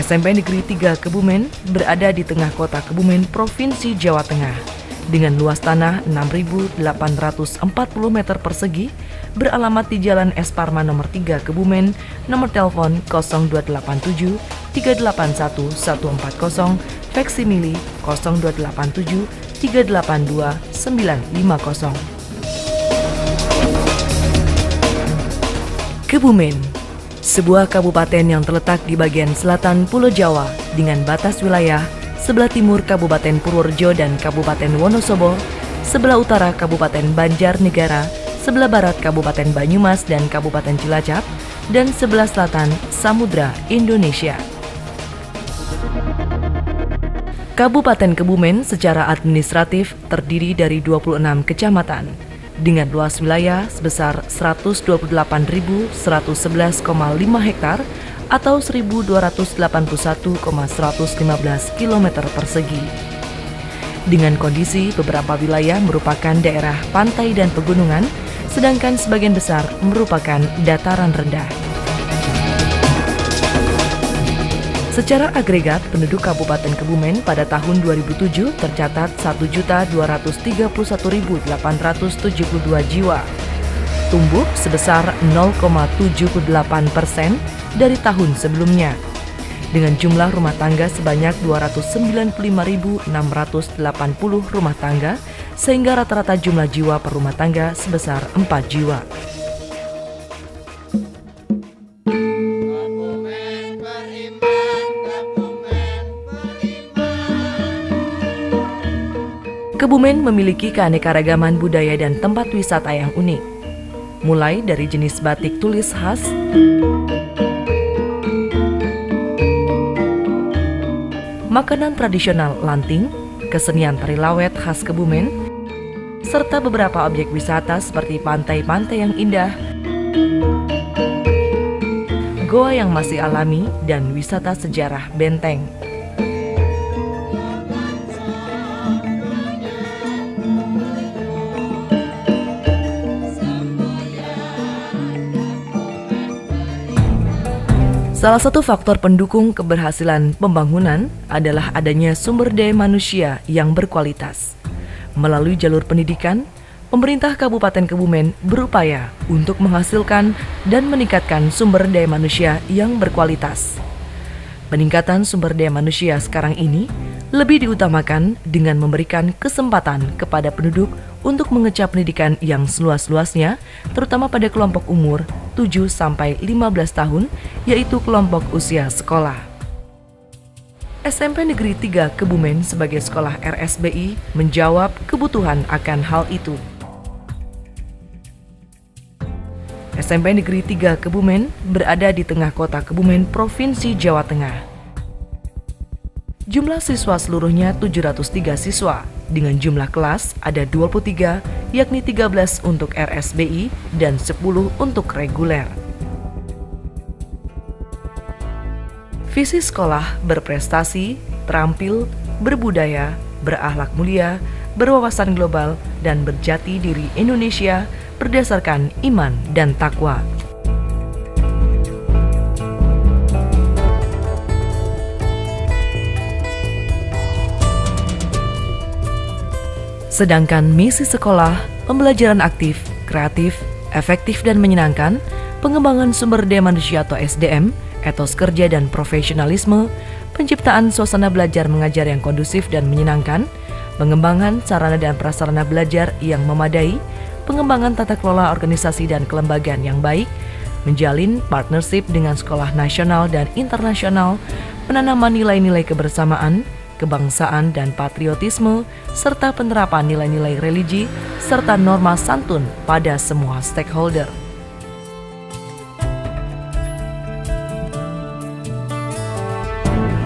SMP Negeri 3 Kebumen berada di tengah kota Kebumen, Provinsi Jawa Tengah. Dengan luas tanah 6.840 meter persegi, beralamat di Jalan Es Parman nomor 3 Kebumen, nomor telepon 0287 381 140, faksimili 0287 382 950. Kebumen, sebuah kabupaten yang terletak di bagian selatan Pulau Jawa dengan batas wilayah sebelah timur Kabupaten Purworejo dan Kabupaten Wonosobo, sebelah utara Kabupaten Banjarnegara, sebelah barat Kabupaten Banyumas dan Kabupaten Cilacap, dan sebelah selatan Samudra Indonesia. Kabupaten Kebumen secara administratif terdiri dari 26 kecamatan dengan luas wilayah sebesar 128.111,5 hektar atau 1.281,115 km persegi. Dengan kondisi beberapa wilayah merupakan daerah pantai dan pegunungan, sedangkan sebagian besar merupakan dataran rendah. Secara agregat, penduduk Kabupaten Kebumen pada tahun 2007 tercatat 1.231.872 jiwa, tumbuh sebesar 0,78% dari tahun sebelumnya, dengan jumlah rumah tangga sebanyak 295.680 rumah tangga, sehingga rata-rata jumlah jiwa per rumah tangga sebesar 4 jiwa. Kebumen memiliki keanekaragaman budaya dan tempat wisata yang unik, mulai dari jenis batik tulis khas, makanan tradisional lanting, kesenian tari lawet khas Kebumen, serta beberapa objek wisata seperti pantai-pantai yang indah, goa yang masih alami, dan wisata sejarah benteng. Salah satu faktor pendukung keberhasilan pembangunan adalah adanya sumber daya manusia yang berkualitas. Melalui jalur pendidikan, pemerintah Kabupaten Kebumen berupaya untuk menghasilkan dan meningkatkan sumber daya manusia yang berkualitas. Peningkatan sumber daya manusia sekarang ini lebih diutamakan dengan memberikan kesempatan kepada penduduk untuk mengecap pendidikan yang seluas-luasnya, terutama pada kelompok umur 7-15 tahun, yaitu kelompok usia sekolah. SMP Negeri 3 Kebumen sebagai sekolah RSBI menjawab kebutuhan akan hal itu. SMP Negeri 3 Kebumen berada di tengah kota Kebumen, Provinsi Jawa Tengah. Jumlah siswa seluruhnya 703 siswa, dengan jumlah kelas ada 23, yakni 13 untuk RSBI dan 10 untuk reguler. Visi sekolah berprestasi, terampil, berbudaya, berakhlak mulia, berwawasan global, dan berjati diri Indonesia berdasarkan iman dan takwa. Sedangkan misi sekolah, pembelajaran aktif, kreatif, efektif dan menyenangkan, pengembangan sumber daya manusia atau SDM, etos kerja dan profesionalisme, penciptaan suasana belajar mengajar yang kondusif dan menyenangkan, pengembangan sarana dan prasarana belajar yang memadai, pengembangan tata kelola organisasi dan kelembagaan yang baik, menjalin partnership dengan sekolah nasional dan internasional, penanaman nilai-nilai kebersamaan, kebangsaan dan patriotisme, serta penerapan nilai-nilai religi, serta norma santun pada semua stakeholder.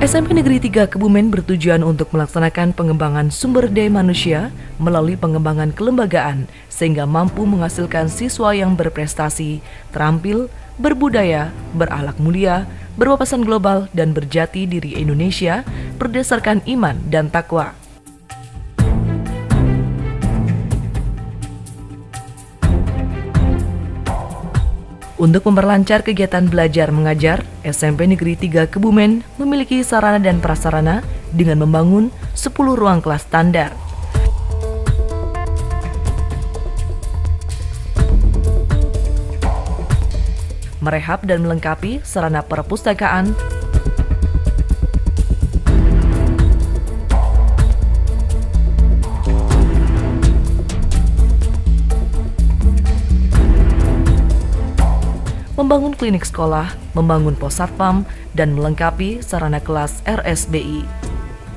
SMP Negeri 3 Kebumen bertujuan untuk melaksanakan pengembangan sumber daya manusia melalui pengembangan kelembagaan sehingga mampu menghasilkan siswa yang berprestasi, terampil, berbudaya, berakhlak mulia, berwawasan global, dan berjati diri Indonesia berdasarkan iman dan takwa. Untuk memperlancar kegiatan belajar mengajar, SMP Negeri 3 Kebumen memiliki sarana dan prasarana dengan membangun 10 ruang kelas standar. Merehab dan melengkapi sarana perpustakaan, membangun klinik sekolah, membangun pos satpam, dan melengkapi sarana kelas RSBI.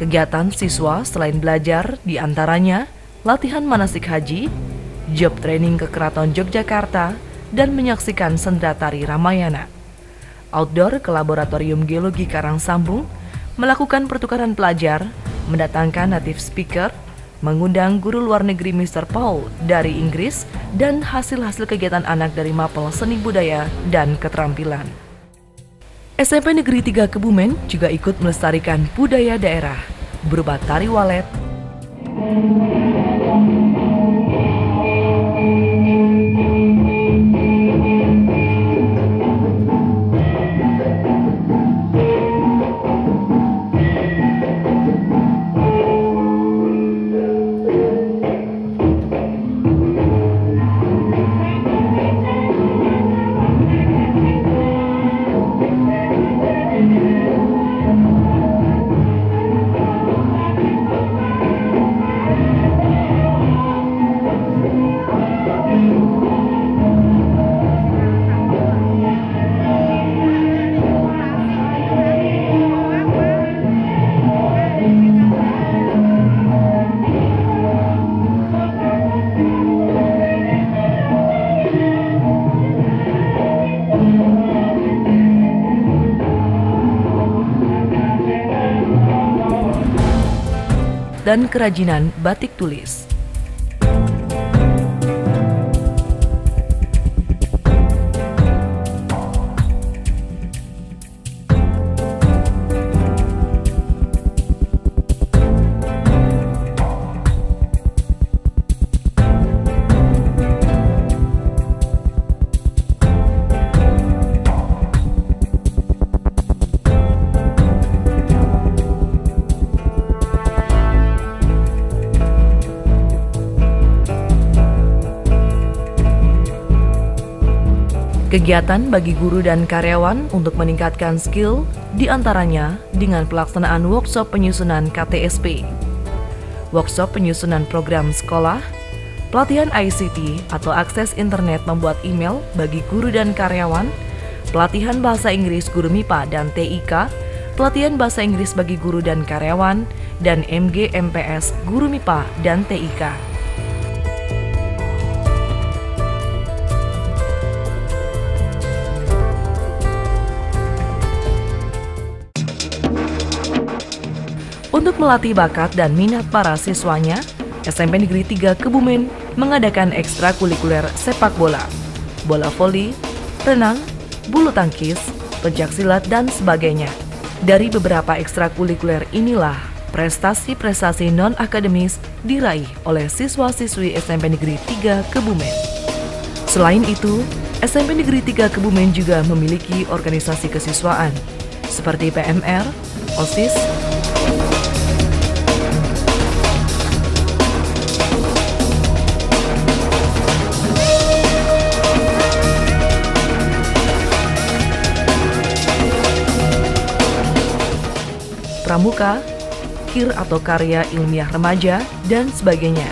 Kegiatan siswa selain belajar diantaranya latihan manasik haji, job training ke Keraton Yogyakarta, dan menyaksikan sendera tari Ramayana. Outdoor ke Laboratorium Geologi Karangsambung, melakukan pertukaran pelajar, mendatangkan native speaker, mengundang guru luar negeri Mr. Paul dari Inggris, dan hasil-hasil kegiatan anak dari Mapel Seni Budaya dan Keterampilan. SMP Negeri 3 Kebumen juga ikut melestarikan budaya daerah berupa tari walet, dan kerajinan batik tulis. Kegiatan bagi guru dan karyawan untuk meningkatkan skill, diantaranya dengan pelaksanaan workshop penyusunan KTSP, workshop penyusunan program sekolah, pelatihan ICT atau akses internet membuat email bagi guru dan karyawan, pelatihan bahasa Inggris guru MIPA dan TIK, pelatihan bahasa Inggris bagi guru dan karyawan, dan MG-MPS guru MIPA dan TIK. Untuk melatih bakat dan minat para siswanya, SMP Negeri 3 Kebumen mengadakan ekstrakurikuler sepak bola, bola voli, renang, bulu tangkis, pencaksilat, dan sebagainya. Dari beberapa ekstrakurikuler inilah prestasi-prestasi non-akademis diraih oleh siswa-siswi SMP Negeri 3 Kebumen. Selain itu, SMP Negeri 3 Kebumen juga memiliki organisasi kesiswaan seperti PMR, OSIS, pramuka, KIR atau karya ilmiah remaja, dan sebagainya.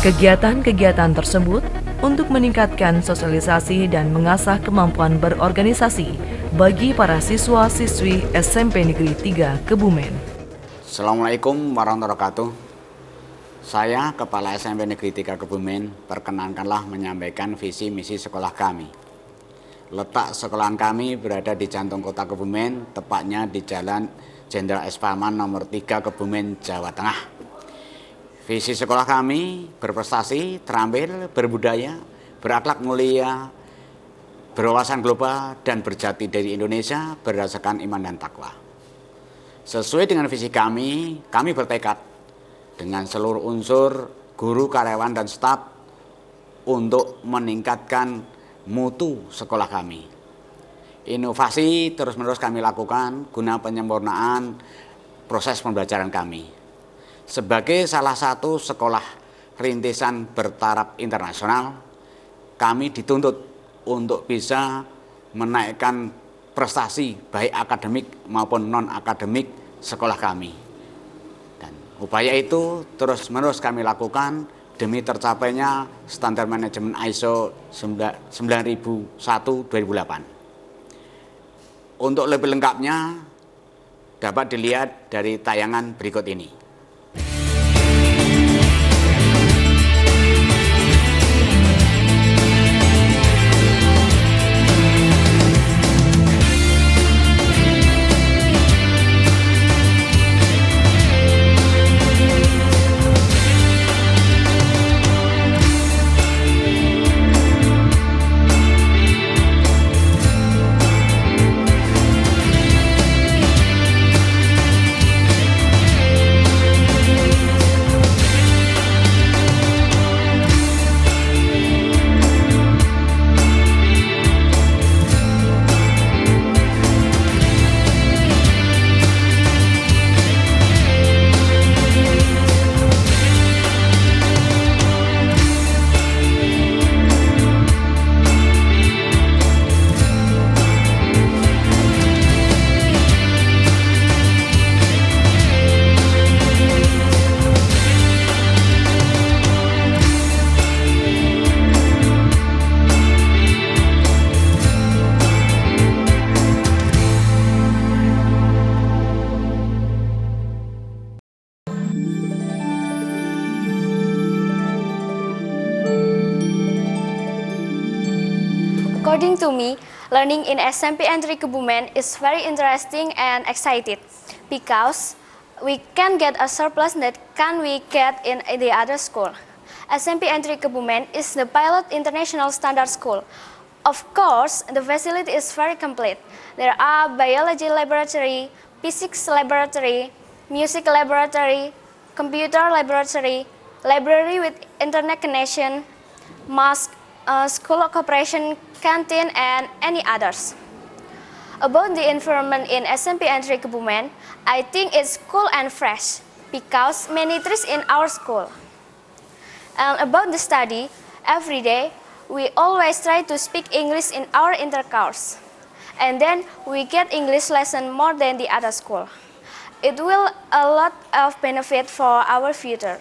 Kegiatan-kegiatan tersebut untuk meningkatkan sosialisasi dan mengasah kemampuan berorganisasi bagi para siswa-siswi SMP Negeri 3 Kebumen. Assalamualaikum warahmatullahi wabarakatuh. Saya, Kepala SMP Negeri 3 Kebumen, perkenankanlah menyampaikan visi misi sekolah kami. Letak sekolahan kami berada di jantung kota Kebumen, tepatnya di Jalan Jenderal S. Parman nomor 3 Kebumen, Jawa Tengah. Visi sekolah kami berprestasi, terampil, berbudaya, berakhlak mulia, berwawasan global, dan berjati diri Indonesia berdasarkan iman dan takwa. Sesuai dengan visi kami bertekad dengan seluruh unsur guru, karyawan, dan staf untuk meningkatkan mutu sekolah kami. Inovasi terus-menerus kami lakukan guna penyempurnaan proses pembelajaran kami. Sebagai salah satu sekolah rintisan bertaraf internasional, kami dituntut untuk bisa menaikkan prestasi baik akademik maupun non-akademik sekolah kami. Dan upaya itu terus-menerus kami lakukan demi tercapainya standar manajemen ISO 9001/2008. Untuk lebih lengkapnya dapat dilihat dari tayangan berikut ini. According to me, learning in SMP Negeri Kebumen is very interesting and excited because we can get a surplus that can we get in the other school. SMP Negeri Kebumen is the pilot international standard school. Of course, the facility is very complete. There are biology laboratory, physics laboratory, music laboratory, computer laboratory, library with internet connection, mosque, school cooperation, canteen, and any others. About the environment in SMP Negeri Kebumen, I think it's cool and fresh because many trees in our school. And about the study, every day we always try to speak English in our intercourse, and then we get English lesson more than the other school. It will a lot of benefit for our future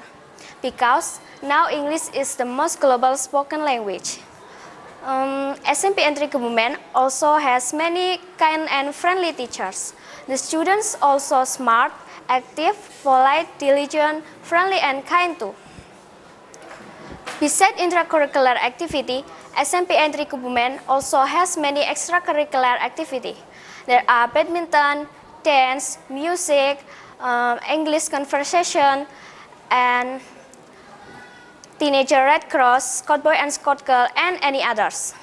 because now English is the most global spoken language. SMP Negeri Kebumen also has many kind and friendly teachers. The students also smart, active, polite, diligent, friendly, and kind too. Besides intracurricular activity, SMP Negeri Kebumen also has many extracurricular activity. There are badminton, dance, music, English conversation, and Teenager Red Cross, Scout Boy and Scout Girl, and any others.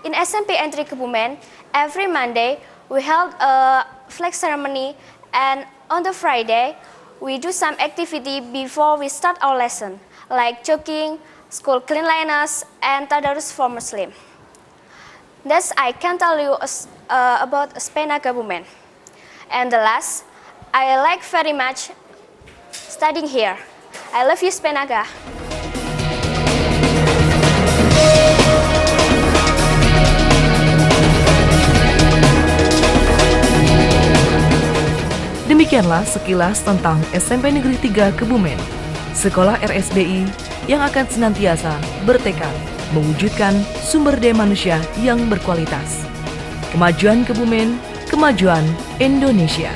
In SMP Negeri Kebumen, every Monday we held a flag ceremony, and on the Friday we do some activity before we start our lesson, like jogging, school cleanliness, and tadarus for Muslim. That's I can tell you about SPENA Kebumen. And the last, I like very much studying here. I love you, SPENAGA. Demikianlah sekilas tentang SMP Negeri 3 Kebumen, sekolah RSBI yang akan senantiasa bertekad mewujudkan sumber daya manusia yang berkualitas. Kemajuan Kebumen, kemajuan Indonesia.